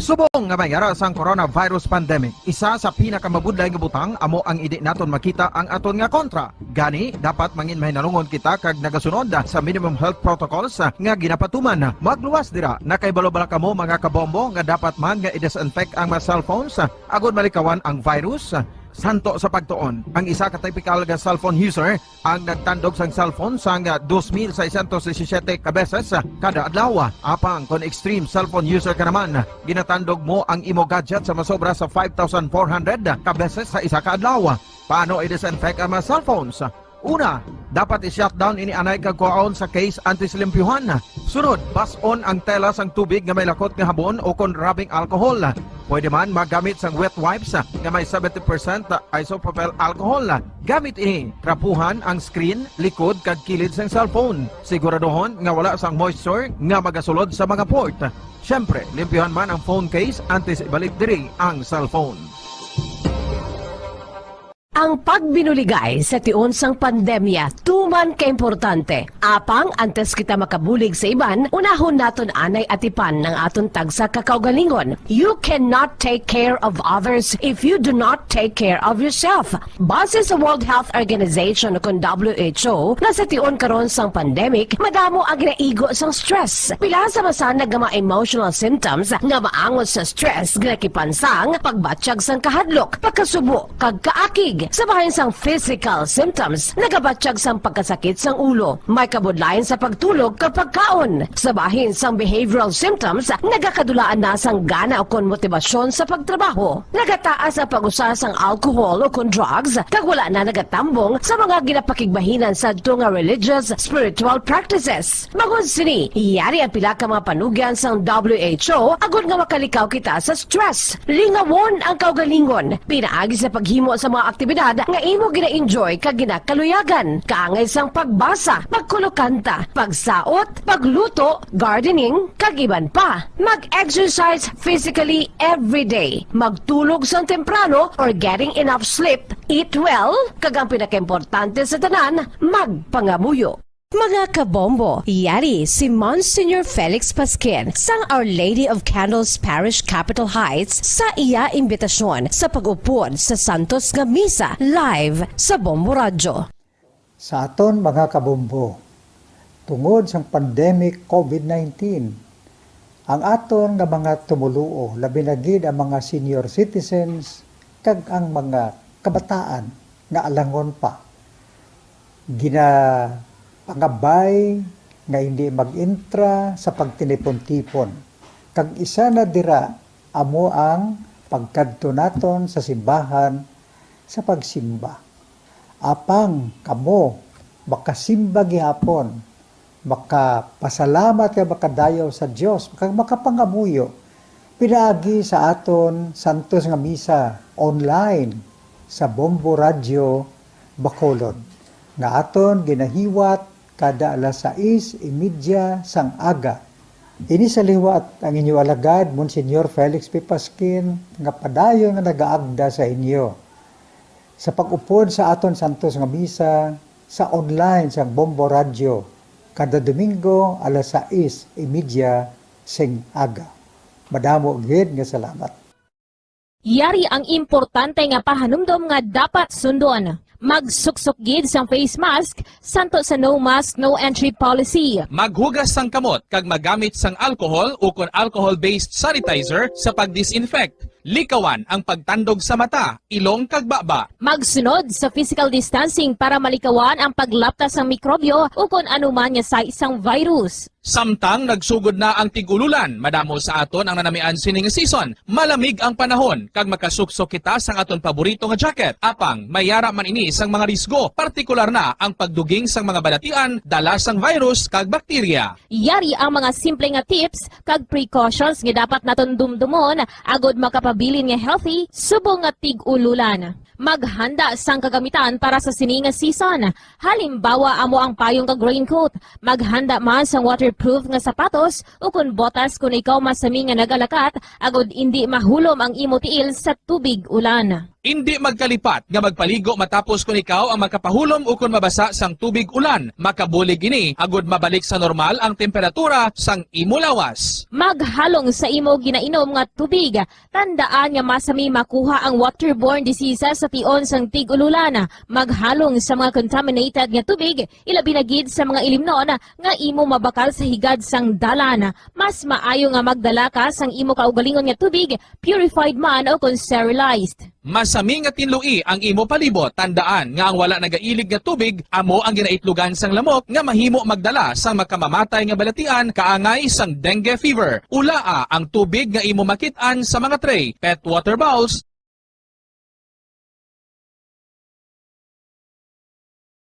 Subong nga mayara sang coronavirus pandemic, isa sa pinakamabudlay nga butang amo ang idi naton makita ang aton nga kontra. Gani, dapat mangin mahinalungon kita kag nagasunod sa minimum health protocols nga ginapatuman. Magluwas dira na kay balo-bala kamo mga kabombo nga dapat man nga i-disinfect ang mga cellphones agod malikawan ang virus. Santo sa pagtuon, ang isa ka typical nga cellphone user ang nagtandog sang cellphone sang 2,617 ka beses kada adlaw. Apang kon extreme cellphone user ka naman, ginatandog mo ang imo gadget sa masobra sa 5,400 ka beses sa isa ka adlaw. Paano i-disinfect ang mga cellphones? Una, dapat i-shutdown ini anay kagkuhaon sa case antisilimpyuhan. Sunod, pass-on ang tela sang tubig nga may lakot nga habon o kon rubbing alcohol. Pwede man magamit sang wet wipes nga may 70% isopropyl alcohol. Gamit ini, trapuhan ang screen, likod kag kilid sang cellphone. Siguraduhon nga wala sang moisture nga magasulod sa mga port. Syempre, limpyuhan man ang phone case antes ibalik diri ang cellphone. Ang pagbinuligay sa tiun sang pandemya, tuman ka-importante. Apang, antes kita makabulig sa iban, unahon naton anay atipan ng aton tagsa kakaugalingon. You cannot take care of others if you do not take care of yourself. Base sa World Health Organization o WHO, na sa tiun karon sang pandemic, madamo ang ginaigo sang stress. Pila sa masanag nga mga emotional symptoms nga maangot sa stress, ginakipansang, pagbatsyag sang kahadlok, pagkasubo, kag kaakig. Sabahin sang physical symptoms, nagabatsyag sang pagkasakit sang ulo, may kabudlayan sa pagtulog kapag kaon. Sabahin sang behavioral symptoms, nagakadulaan na sang gana o kon motibasyon sa pagtrabaho. Nagataas ang pag-usa sang alcohol o kon drugs, kag wala na nagatambong sa mga ginapakigbahinan sa nga religious, spiritual practices. Magod sini, iyari ang pila ka mga panugyan sang WHO agod nga makalikaw kita sa stress. Lingawon ang kaugalingon, pinaagi sa paghimo sa mga aktibidad nga imo gina-enjoy kag ginakaluyagan, kaangay sang pagbasa, pagkulokanta, pagsaot, pagluto, gardening, kag iban pa. Mag-exercise physically every day, magtulog sang temprano or getting enough sleep, eat well, kag ang pinakaimportante sa tanan, magpangamuyo. Mga kabombo, yari si Monsignor Felix Pasquin sang Our Lady of Candles Parish Capitol Heights sa iya imbitasyon sa pag-upod sa Santos nga Misa live sa Bombo Radyo. Sa aton mga kabombo, tungod sang pandemic COVID-19, ang aton nga mga tumuluo, labi na gid ang mga senior citizens kag ang mga kabataan nga alangon pa, pangabay nga hindi mag-intra sa pagtinipon-tipon. Kag isa na dira amo ang pagkadto naton sa simbahan sa pagsimba. Apang kamo makasimba gihapon, makapasalamat ka makadayaw sa Dios, makapangamuyo. Pinaagi sa aton Santos nga Misa online sa Bombo Radyo Bacolod. Nga aton ginahiwat kada alas 6:30 sang aga. Ini sa liwat ang inyo alagad, Monsignor Felix P. Pasquin, nga padayon nga nagaagda sa inyo. Sa pag-upod sa aton Santos nga Misa, sa online sang Bombo Radyo, kada Domingo alas 6:30 sing aga. Madamo gid nga salamat. Yari ang importante nga pahanumdom nga dapat sundon. Magsuksok gid sang face mask, santo sa no mask, no entry policy. Maghugas sang kamot kag magamit sang alcohol o kon alcohol-based sanitizer sa pag-disinfect. Likawan ang pagtandog sa mata, ilong kag baba. Magsunod sa physical distancing para malikawan ang paglaptas ng mikrobyo o kung anuman niya sa isang virus. Samtang nagsugod na ang tigululan, madamo sa aton ang nanamian sining season. Malamig ang panahon kag makasuksok kita sang aton paborito nga jacket. Apang mayara man ini sang mga risgo, partikular na ang pagduging sang mga balatian, dala sang virus kag bakterya. Yari ang mga simple nga tips kag precautions nga dapat naton dumdumon agod makapabilin nga healthy subong nga tig-ululan. Maghanda sang kagamitan para sa sini nga season. Halimbawa amo ang payong kag raincoat. Maghanda man sang waterproof nga sapatos o kun botas kung ikaw masami nga nagalakat agod hindi mahulom ang imo tiil sa tubig ulan. Indi magkalipat nga magpaligo matapos kung ikaw ang makapahulom o kung mabasa sang tubig ulan. Makabulig ini agud mabalik sa normal ang temperatura sang imo lawas. Maghalong sa imo ginainom nga tubig. Tandaan nga masami makuha ang waterborne diseases sa tion sang tig-ululan. Maghalong sa mga contaminated nga tubig, ilabi na gid sa mga ilimnon nga imo mabakal sa higad sang dalan. Mas maayo nga magdala ka sang imo kaugalingon nga tubig, purified man o kung sterilized. Masami nga tinlui ang imo palibot. Tandaan nga ang wala nagailig nga tubig amo ang ginaitlugan sang lamok nga mahimo magdala sang makamamatay nga balatian kaangay sang dengue fever. Ulaa ang tubig nga imo makit-an sa mga tray, pet water bowls,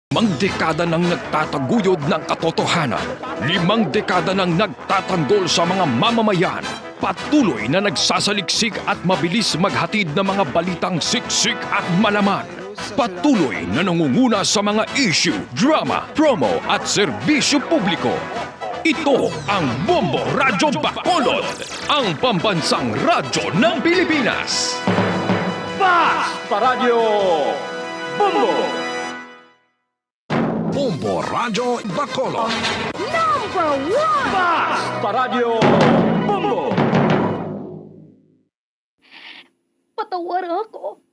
Limang dekada nang nagtataguyod ng katotohanan. 5 dekada nang nagtatanggol sa mga mamamayan. Patuloy na nagsasaliksik at mabilis maghatid ng mga balitang siksik at malaman. Patuloy na nangunguna sa mga issue, drama, promo at serbisyo publiko. Ito ang Bombo Radyo Bacolod, ang pambansang radyo ng Pilipinas. Paradyo Bombo! Bombo Radyo Bacolod. Paradyo Bombo! Patawar ako.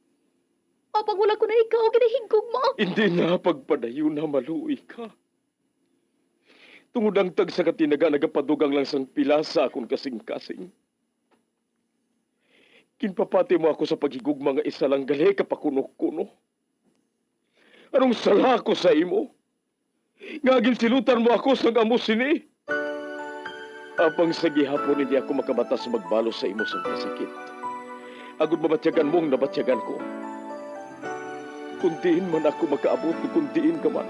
Apang wala ko na ikaw, ginahigog mo. Hindi na pagpadayo na maluwi ka. Tungod ang tag sa katinaga nagapadugang lang sang pila sa akong kasing-kasing. Kinpapati mo ako sa paghigug mga isa lang gali kapakuno-kuno. Anong sala ko sa imo? Ngagil silutan mo ako sa amo sini. Apang sa gihapon hindi ako makabatas magbalo sa imo sa pasikit. Agud mabatyagan mong nabatyagan ko. Kundiin man ako makaabot, kundiin ka man.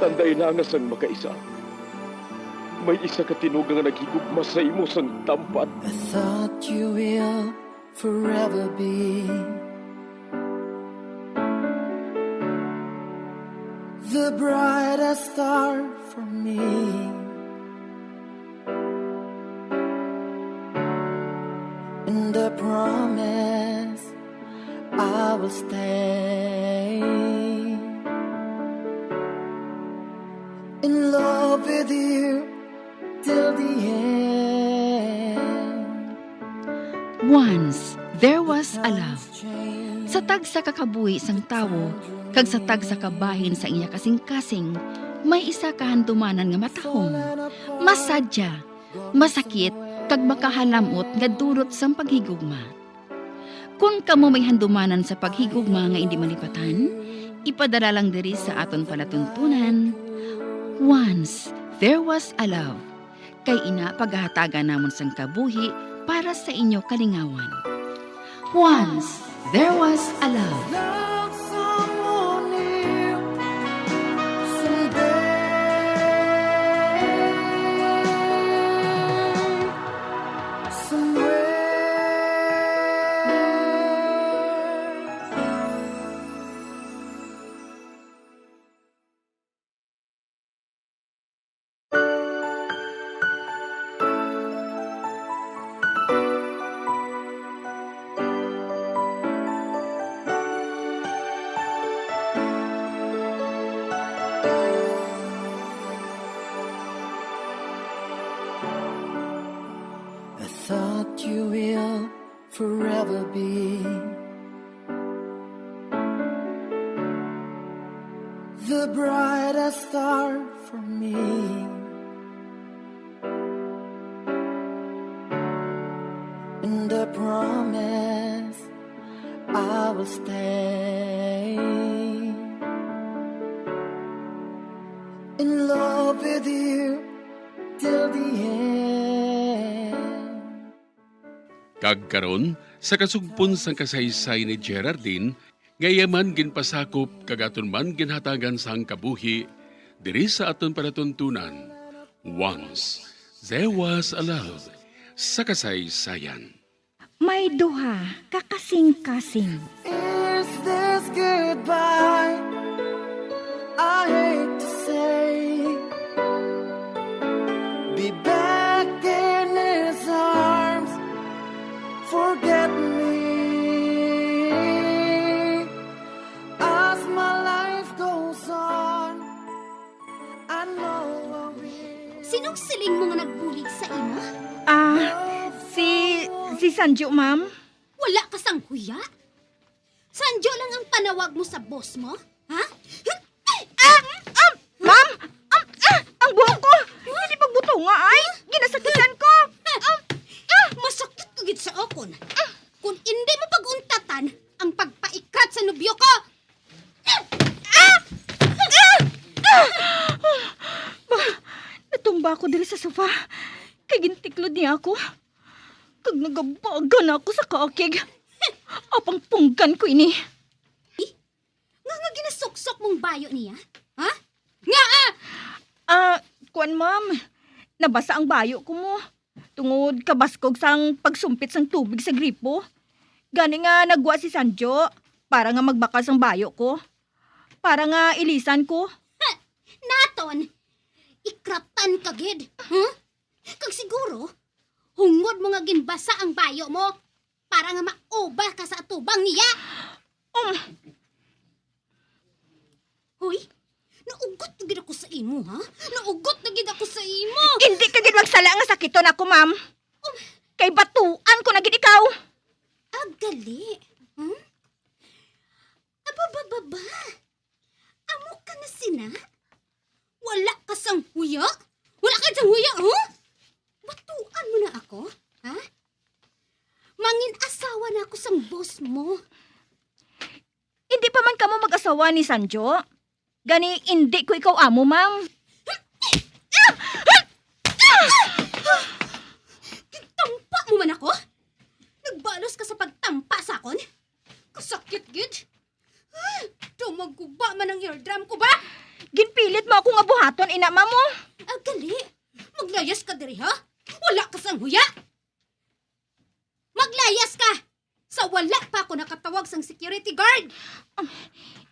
Tanday na nga sang makaisa. May isa ka tinugang nga naghigugma sa imo sang tampat. I thought you will forever be the brightest star for me. And I promise I will stay in love with you till the end. Once, there was a love. Sa tag sa kakabuhi sang tawo, kag sa tag sa kabahin sa iya kasing-kasing, may isa kahandumanan nga matahong. Masadya, masakit, kag makahalamot nga durot sang paghigugma. Kung kamo may handumanan sa paghigugma nga hindi malipatan, ipadala lang diri sa aton palatuntunan. Once, there was a love. Kay ina paghahatagan namon sang kabuhi para sa inyo kalingawan. Once, there was a love. Love someone new someday, somewhere. I thought you will forever be the brightest star for me. And I promise I will stay in love with you till the end. Kagkaron sa kasugpon sang kasaysay ni Geraldine, gayaman ginpasakop kagaton man ginhatagan sang kabuhi diri sa aton palatuntunan. Once there was a love sa kasaysayan. May duha, kakasing-kasing. Is this goodbye? I hate to say, be back in his arms, forget me. Sanjo, ma'am. Wala ka sang huya? Sanjo lang ang panawag mo sa boss mo? Ha? Ma'am! Ang buhok ko! Hindi pagbuto nga ay! Ginasakitan ko! Masakit ka gid sa akon. Kung hindi mo pag-untatan ang pagpaikrat sa nobyo ko. Natumba ako diri sa sofa. Kay gintiklod niya ako. Kag nagabagan ako sa kaakig. Apang punggan ko ini. Nga ginasuksok mong bayo niya? Ha? Nga Kuan ma'am. Nabasa ang bayo ko mo. Tungod kabaskog sang pagsumpit sang tubig sa gripo. Gani nga nagwa si Sanjo. Para nga magbakas ang bayo ko. Para nga ilisan ko. Naton, ikratan ka gid. Huh? Kag siguro, hungod mo nga ginbasa ang bayo mo para nga maoba ka sa atubang niya. Hoy, naugot na gid ako sa imo, ha? Naugot na gid ako sa imo. Hindi ka gid magsala nga sakiton ako, ma'am. Kay batuan ko na gid ikaw. Gali. Hmm? Abababa. Amo ka na sina? Wala ka sang huya? Wala ka sang huya, huh? Batuan mo na ako, ha? Mangin asawa na ako sang boss mo. Hindi pa man kamo mag-asawa ni Sanjo. Gani, hindi ko ikaw amo, ma'am. Tampa mo man ako? Nagbalos ka sa pagtampa sa akon? Kasakit, gid. Tumagkuba man ang eardrum ko ba? Ginpilit mo ako nga buhaton, ina, mamo. Gali, maglayas ka diri, ha? Wala ka sang huya. Maglayas ka! Sa wala pa ako nakatawag sang security guard.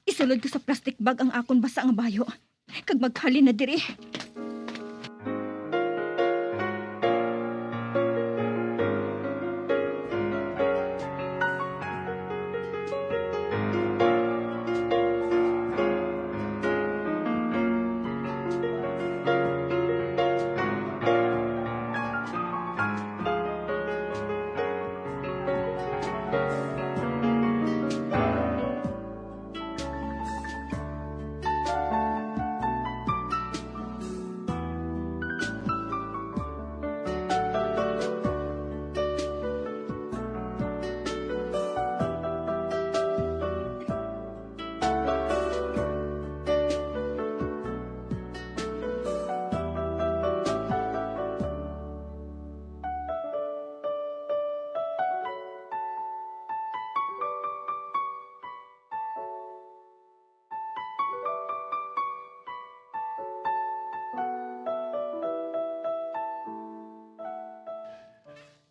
Isulod ko sa plastic bag ang akon basa nga bayo. Kag maghalin na diri.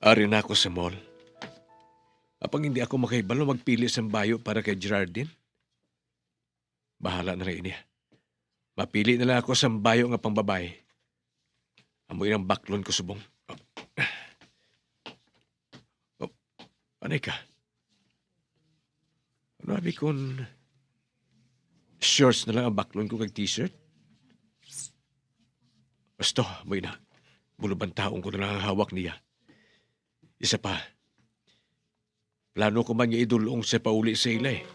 Ari na ako sa mall. Apang hindi ako makahibalo magpili sa bayo para kay Geraldine. Bahala na rin niya. Mapili na lang ako sa bayo nga pang babae. Amoy ng baklon ko subong. Anay ka? Ano abi kung shorts na lang ang baklon ko kag t-shirt? Basta, amoy na. Bulubang taong ko na lang ang hawak niya. Isa pa, plano ko man niya idulong sa pauli sa ila eh.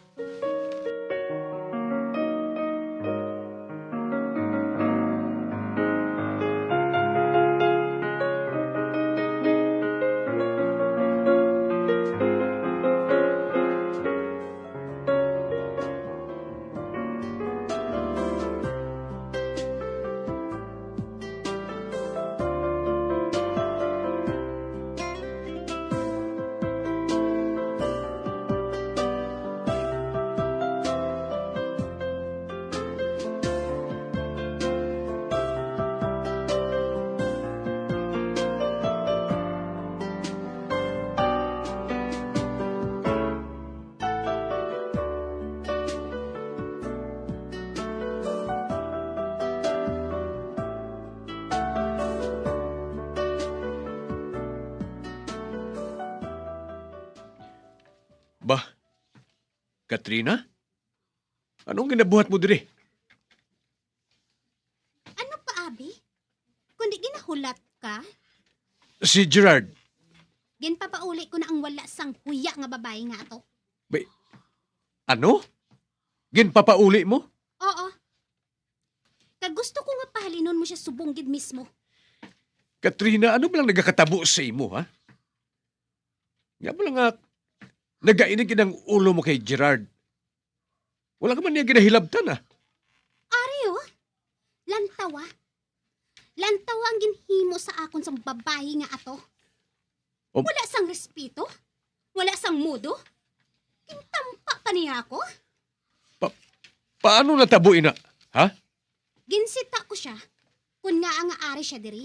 Ba, Katrina? Anong ginabuhat mo diri? Ano pa, Abi? Kundi ginahulat ka? Si Gerard. Ginpapauli ko na ang wala sang huya nga babae nga ato. Ano? Ginpapauli mo? Oo. Kag gusto ko nga pahalinon mo siya subong gid mismo. Katrina, ano ba lang nagkakatabo sa imo, ha? Nga ba lang nga, nagainig ng ulo mo kay Gerard. Wala ka man niya ginahilabtan, ha? Ariyo, lantawa. Lantawa ang ginhimo sa akon sang babae nga ato. Wala sang respeto. Wala sang mudo. Kintampa pa niya ako. Paano natabuin na, ha? Ginsita ko siya. Kun nga ang ari siya diri.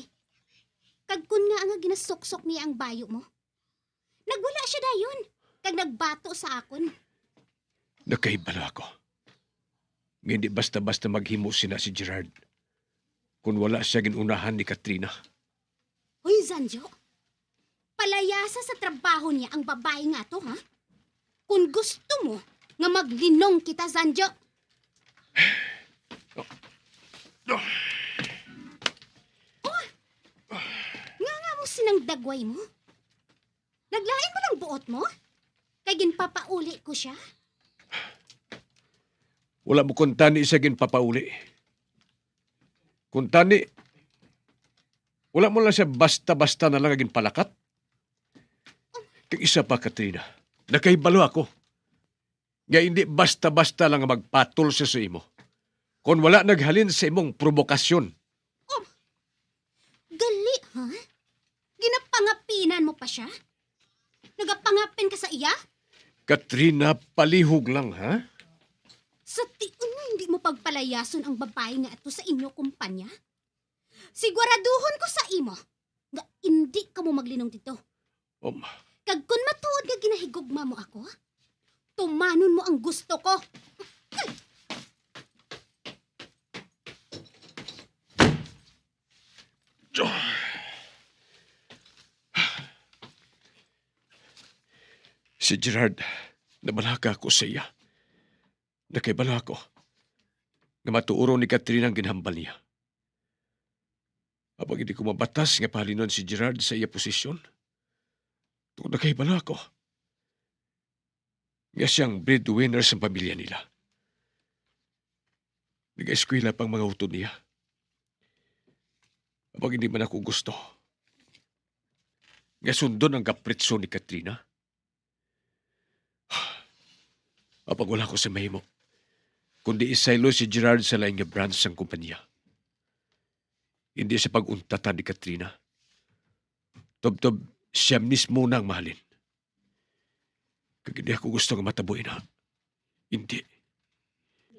Kag kun nga ang ginasuksok niya ang bayo mo. Nagwala siya dayon. Kag nagbato sa akon. Nakaibala ako. Hindi basta-basta maghimo sina si Gerard. Kung wala siya ginunahan ni Katrina. Hoy, Zanjo. Palayasa sa trabaho niya ang babae nga to, ha? Kung gusto mo nga maglinong kita, Zanjo. Nga mo sinang dagway mo? Naglain mo lang buot mo? Kay ginpapauli ko siya? Wala mo kuntani siya ginpapauli. Kuntani, wala mo lang siya basta-basta na lang aging palakat. Kag isa pa, Katrina, nakaibalo ako. Nga hindi basta-basta lang magpatol siya sa imo. Kung wala naghalin sa imong provokasyon. Gali, ha? Ginapangapinan mo pa siya? Nagapangapin ka sa iya? Katrina, palihog lang, ha? Sa tiin na hindi mo pagpalayason ang babae nga ito sa inyo kumpanya? Siguraduhon ko sa imo nga hindi ka mo maglinong dito. Kag kun matuod nga ginahigugma mo ako, tumanon mo ang gusto ko. Si Gerard, nabalaka ako sa iya. Nakaibala ako nga matuuro ni Katrina ang ginhambal niya. Apag hindi ko mabatas nga pahalinon si Gerard sa iya posisyon, kung nakaibala ako nga siyang breadwinner sa pamilya nila. Nag-eskwela pang mga utod niya. Apag hindi man ako gusto nga sundon ang kapritso ni Katrina. Apag wala ko sa mahimo, kundi isaylo si Gerard sa laing nga branch ng kumpanya. Hindi sa pag-untatan ni Katrina. Tob-tob, siya mismo na ang mahalin. Kag hindi ako gusto nga matabuin, ha? Hindi.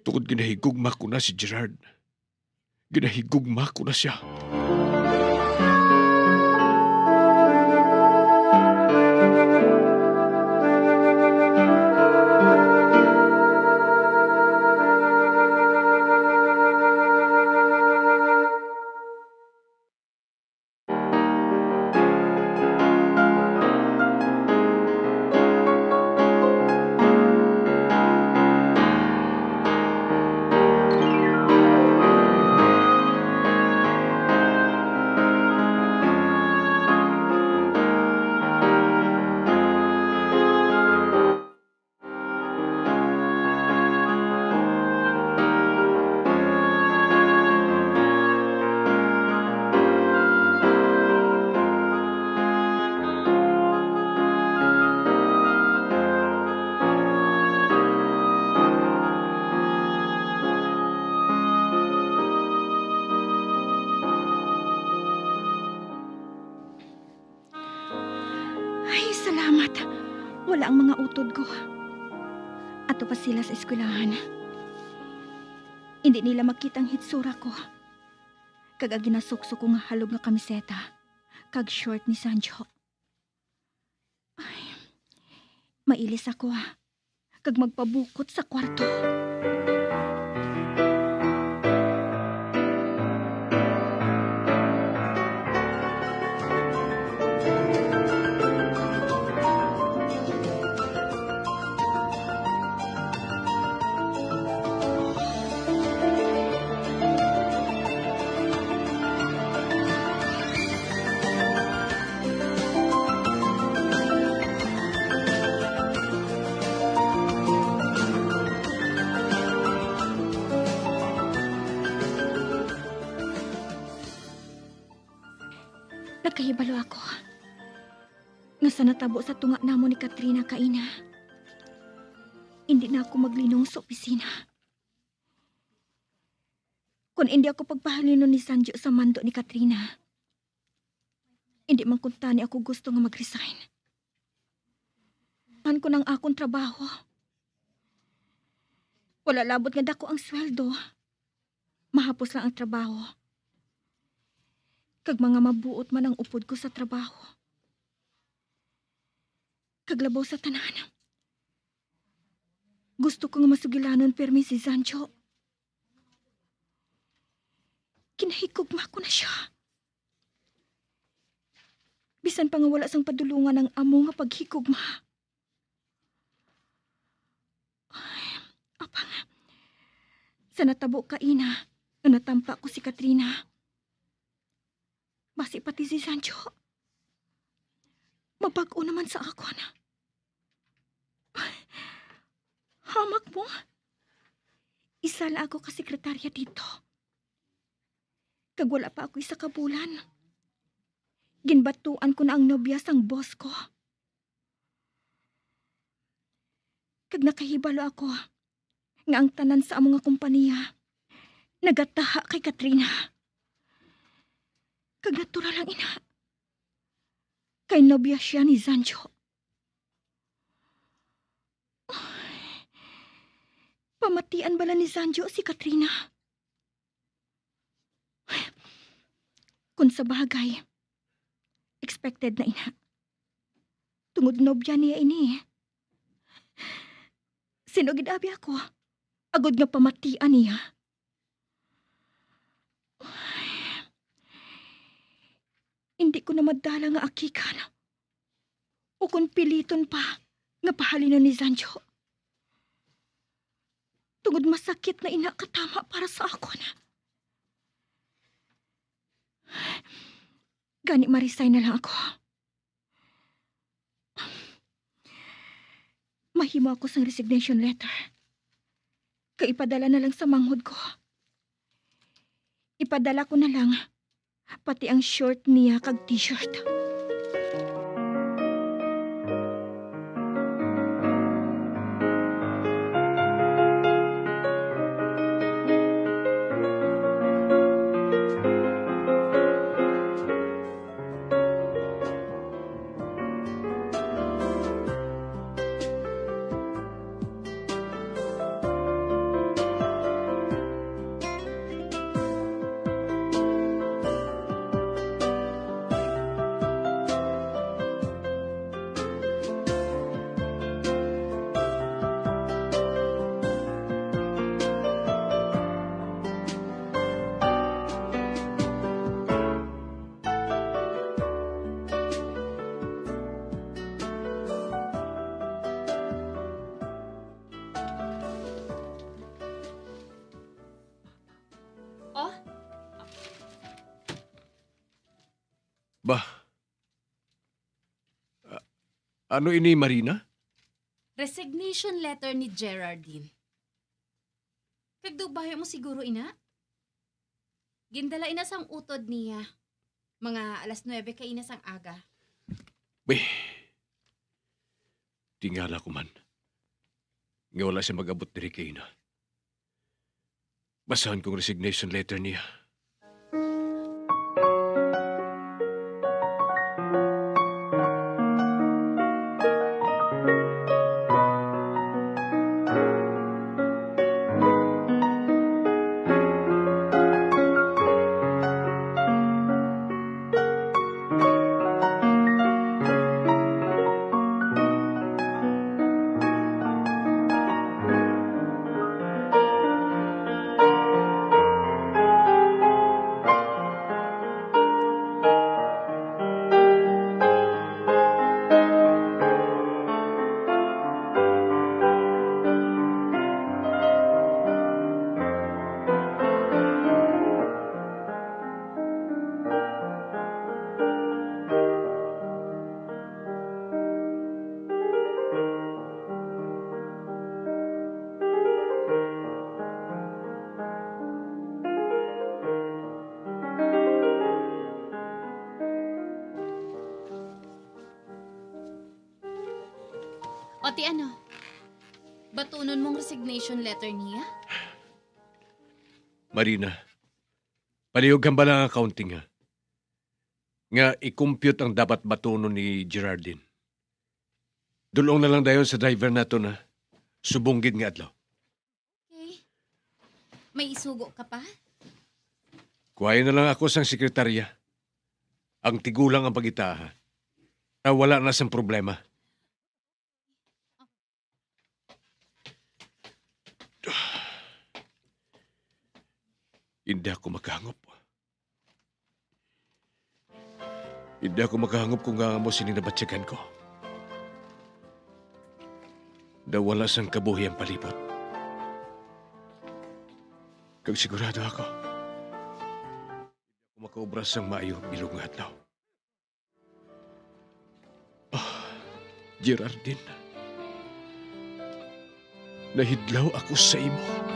Tungod ginahigugma ko na si Gerard. Ginahigugma ko na siya. Ay, salamat. Wala ang mga utod ko. Ato pa sila sa eskwelahan. Hindi nila makita ang hitsura ko. Kag ginasukso ko nga halog nga kamiseta. Kag short ni Sanjo. Ay, mailis ako kag magpabukot sa kwarto. Nakahibalo ako. Nga sa natabo sa tunga namo ni Katrina kaina. Hindi na ako maglinong sa opisina. Kung hindi ako pagpahalinon ni Sanjo sa mando ni Katrina, hindi man kuntani ako gusto nga mag-resign. Man ko ng akong trabaho. Wala labot nga dako ang sweldo. Mahapos lang ang trabaho. Kag mga mabuot man ang upod ko sa trabaho. Kaglabaw sa tanan. Gusto ko nga masugilanon permi si Sancho. Kinahigugma ko na siya. Bisan pa nga wala sang padulungan ng amo nga paghigugma. Apang, sa natabo kaina, na natampa ko si Katrina. Basi pati si Sancho. Mabag-o naman sa ako na. Hamak mo. Isa lang ako kasekretarya dito. Kag wala pa ako isa kabulan. Ginbatuan ko na ang nobya sang boss ko. Kag nakahibalo ako nga ang tanan sa among nga kompanya nagataha kay Katrina. Kag natural lang ina. Kay nobya siya ni Sancho. Pamatian bala ni Sancho si Katrina. Kung sa bagay, expected na ina. Tungod nobya niya ini. Sinugid abi ako. Agod nga pamatian niya. Hindi ko na madala nga akikan. O kung piliton pa, nga pahalinan ni Sancho. Tungod masakit na inakatama para sa ako na. Gani ma-resign na lang ako. Mahimo ako sang resignation letter. Kaipadala na lang sa manghod ko. Ipadala ko na lang pati ang short niya kag t-shirt. Bah, ano ini, Marina? Resignation letter ni Geraldine. Kagdubayo mo siguro, ina? Gindala ina sang utod niya. Mga 9:00 ka ina sang aga. Beh, tingala ko man. Nga wala siya mag-abot diri kay ina. Basahan kong resignation letter niya. Ati ano? Batunon mong resignation letter niya? Marina, palihog ba lang ang accounting ha? Nga i-compute ang dapat batunon ni Gerardine. Dulong na lang dayon sa driver nato na subunggid nga adlaw. Okay. May isugo ka pa? Kuhain na lang ako sang sekretarya. Ang tigulang ang pagitaha. Wala na sang problema. Hindi ako makahangop. Hindi ako makahangop kung nga mo sininabatsyagan ko. Wala sang kabuhi ang palibot. Kag sigurado ako, hindi ako makaobra sang maayo bilog nga adlaw. Gerardine, nahidlaw ako sa imo.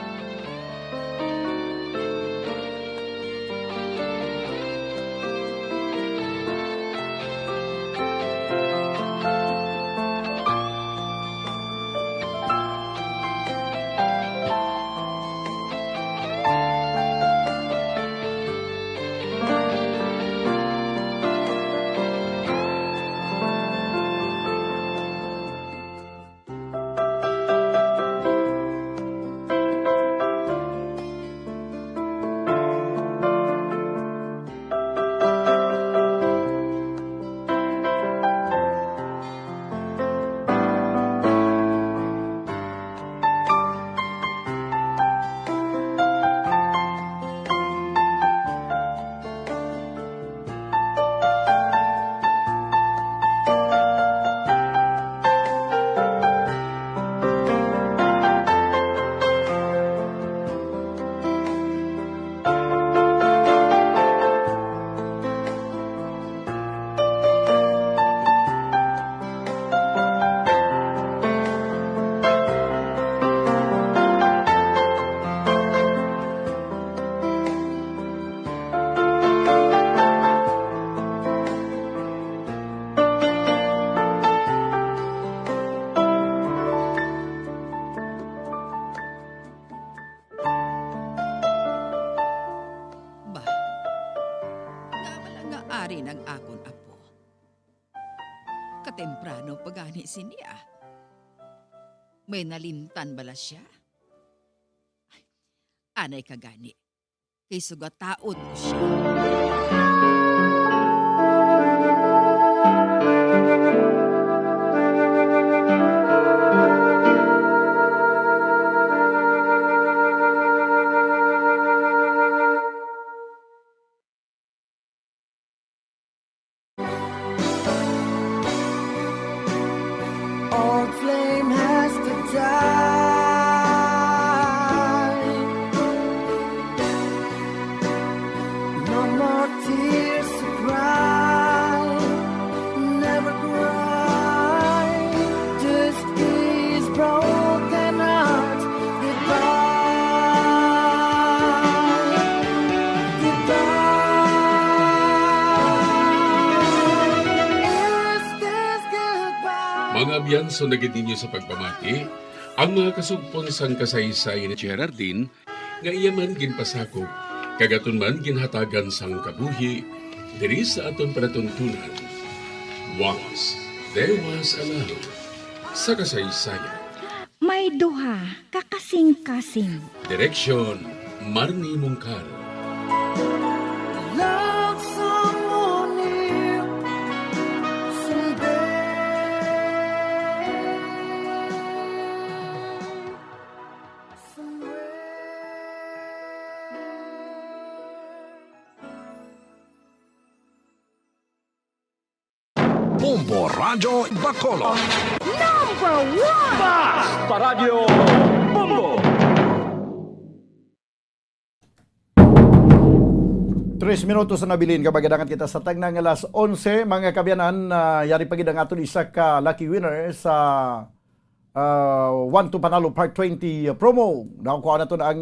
Ari ng akon apo. Katemprano pagani siya. May nalimtan bala siya? Anay kagani. Kay sugataon ko siya. Old flame has to die. No more tears to cry. Never cry. Just these broken hearts goodbye. Goodbye. Is this goodbye? Mga biyanso na gid ninyo sa pagpamati, ang mga kasugpon sang kasaysay ni Gerardine, nga iya man ginpasakop, kagaton man ginhatagan sang kabuhi, diri sa aton panatuntunan. Once, there was a love. Sa kasaysayan. May duha, kakasing-kasing. Direksyon, Marnie Mungkal. Love someone new someday. Bombo Radyo Bacolod. Number one! Basta Radio Bombo! 3 minutos na nabilin kabagadangan kita sa tagnang alas 11 mga kabyanan yari pagid ang aton isa ka lucky winner sa 1 to Panalo Part 20 promo. Nakuha na to ang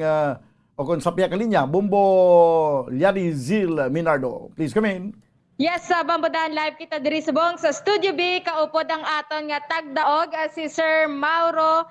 o kung sa piya ka linya, Bombo Liadi Zil Minardo. Please come in. Yes, sa Bambudan live kita diri subong sa Studio B kaupod ang aton nga tagdaog si Sir Mauro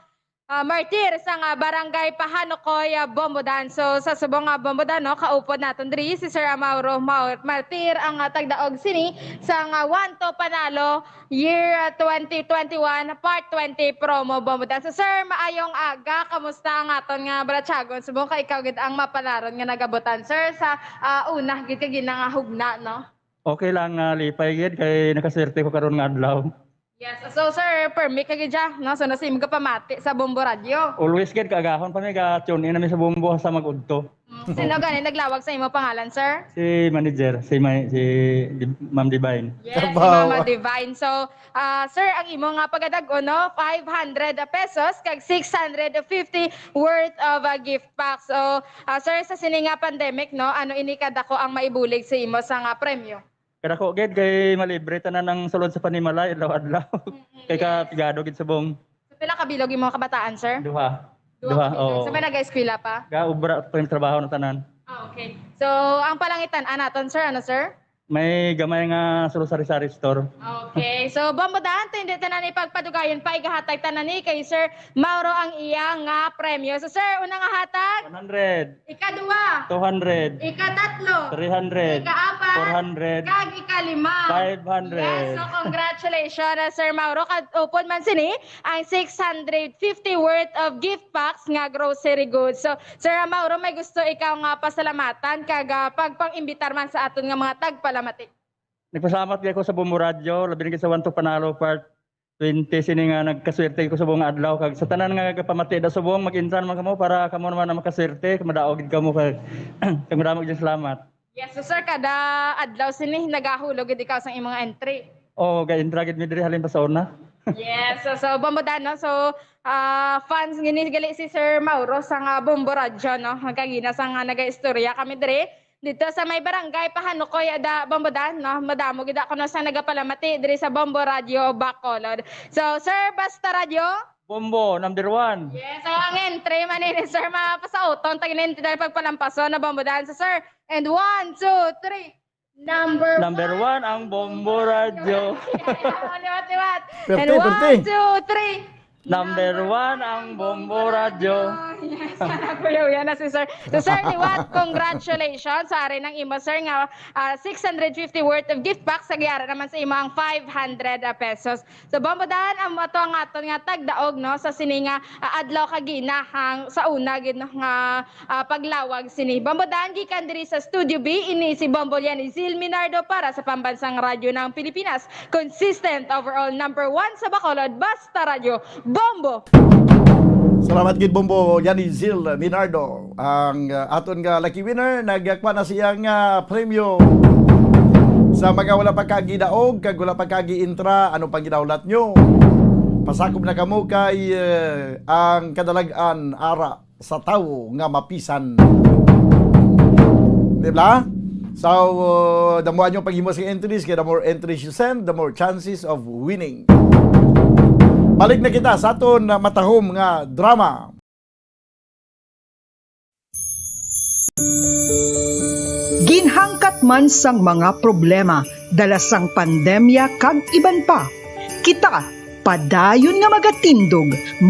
Martir sa nga barangay Pahanukoy, Bambudan. So sa subong nga Bambudan no, kaupod naton diri si Sir Mauro Martir ang tagdaog sini sa nga 1 to Panalo year 2021 part 20 promo Bambudan. So Sir, maayong aga, kamusta ang aton nga Bratsagon? Subong ka ikaw gid ang mapalaron nga nagabutan Sir sa una gid ka ginangahugna no. Okay lang lipay gid kay nakaswerte ko karon nga adlaw. Yes, so sir, permit ka gid no, so nasim ka pamati sa Bombo Radio. Always gid kaagahon pa mi ga tune in nami sa Bombo sa magudto. Sino gani naglawag sa imo pangalan, sir? Si manager, si Ma'am Divine. Yes, si Mama Divine. So, sir, ang imo nga pagadag-on no, 500 pesos kag 650 worth of gift pack. So, sir, sa sini nga pandemic no, ano ini kadako ang maibulig sa imo sa nga premyo? Kada ko gid kay malibre tanan ng sulod sa panimalay adlaw-adlaw. Kay ka pigado gid subong. So, pila ka bilog imo kabataan, sir? Duha. So, may nag-eskwela pa? Ga ubra pa yung trabaho na tanan. Okay. So, ang palangitan anaton, sir, ano, sir? May gamay nga sari-sari store. Okay. So, Bambudan, hindi tanan ni pagpadugayon pa igahatag tanan ni kay Sir Mauro ang iyang nga premyo. So, sir, unang nga hatag? 100. Ika-2. 200. Ika-3. 300. Ika-4. 400. Kag ika-5. 500. Yes, so congratulations, Sir Mauro. Upon man sini ang 650 worth of gift packs nga grocery goods. So, Sir Mauro, may gusto ikaw nga pasalamatan kag pagpang-imbitar man sa aton nga mga tagpalamatik. Nagpasalamat gyud ako sa Bombo Radio, labi na sa 1 to Panalo part 20 sini nga nagkaswerte ko sa buong adlaw kag sa tanan nga kapamati da subong mag-intran man kamo para kamo naman na makaswerte, madaog gid kamo kag kag madamo gyud salamat. Yes, so sir, kada adlaw sini nagahulog gid ikaw sa imong entry. Oh, ga-intra gid mi diri halin pa sa una. Yes, so Bambudan no. So fans gini gali si Sir Mauro sa nga Bombo Radio no. Kagina sa nga naga-istorya kami diri dito sa may barangay Pahanukoy da Bambudan no. Madamo gid ako no sa nagapalamati diri sa Bombo Radio Bacolod. So Sir, basta radio Bombo number 1. Yes, so ang entry man ni Sir mapasauton tagin dahil pagpalampaso na Bambudan. So Sir, and 1, 2, 3. Number 1 ang Bombo Radio. Liwat. And Perte. 1, 2, 3. Number 1 ang Bombo Radio. Yes, kuya na si Sir. So Sir Liwat, congratulations sa ari ng imo Sir nga 650 worth of gift pack sa giyara naman sa imo ang 500 pesos. So Bambudan ang ato nga aton nga tagdaog no sa sini nga adlaw kagina hang sa una gid no, nga paglawag sini. Bambudan gikan diri sa Studio B ini si Bombolyan Zil Minardo para sa pambansang radyo ng Pilipinas. Consistent overall number 1 sa Bacolod, basta radyo Bombo. Salamat gid Bombo Yani Zil Minardo ang aton nga lucky winner nagakwa na siyang premyo sa mga wala pa kagidaog kag wala pa kagi-intra ano pang ginaulat nyo pasakop na kamo kay ang kadalagan ara sa tawo nga mapisan di ba? So the more nyo paghimo sa entries kaya the more entries you send the more chances of winning. Balik na kita sa aton matahom nga drama. Ginhangkat man sang mga problema, dalasang pandemya kag iban pa. Kita, padayon nga magatindog,